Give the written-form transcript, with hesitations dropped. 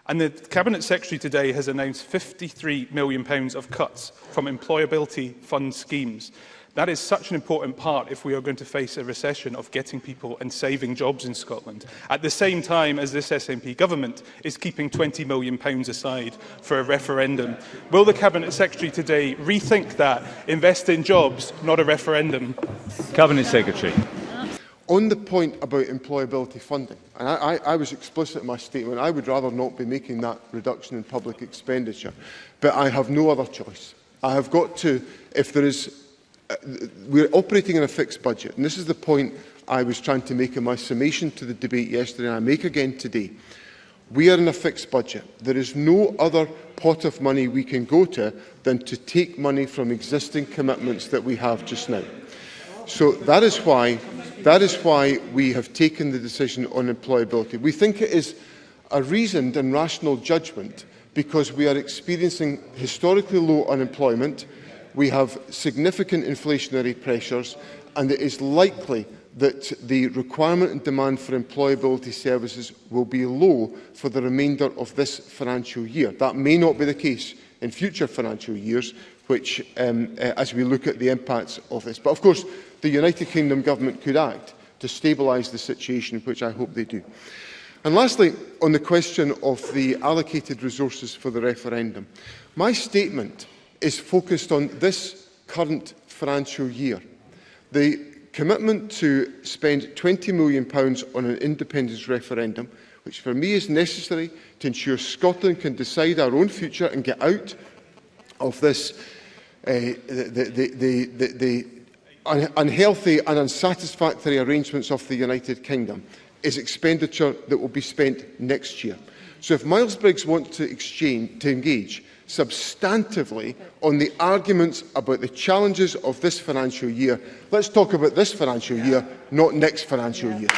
And the Cabinet Secretary today has announced £53 million of cuts from employability fund schemes. That is such an important part if we are going to face a recession of getting people and saving jobs in Scotland, at the same time as this SNP government is keeping £20 million aside for a referendum. Will the Cabinet Secretary today rethink that, invest in jobs, not a referendum? Cabinet Secretary. On the point about employability funding, and I was explicit in my statement, I would rather not be making that reduction in public expenditure, but I have no other choice. I have got to, if there is, we're operating in a fixed budget, and this is the point I was trying to make in my summation to the debate yesterday, and I make again today. We are in a fixed budget. There is no other pot of money we can go to than to take money from existing commitments that we have just now. So that is why we have taken the decision on employability. We think it is a reasoned and rational judgment because we are experiencing historically low unemployment, we have significant inflationary pressures, and it is likely that the requirement and demand for employability services will be low for the remainder of this financial year. That may not be the case in future financial years, which, as we look at the impacts of this. But of course, the United Kingdom Government could act to stabilise the situation, which I hope they do. And lastly, on the question of the allocated resources for the referendum, my statement is focused on this current financial year. The commitment to spend £20 million on an independence referendum, which for me is necessary to ensure Scotland can decide our own future and get out of this the unhealthy and unsatisfactory arrangements of the United Kingdom, is expenditure that will be spent next year. So if Miles Briggs wants to engage substantively on the arguments about the challenges of this financial year, let's talk about this financial year, not next financial year.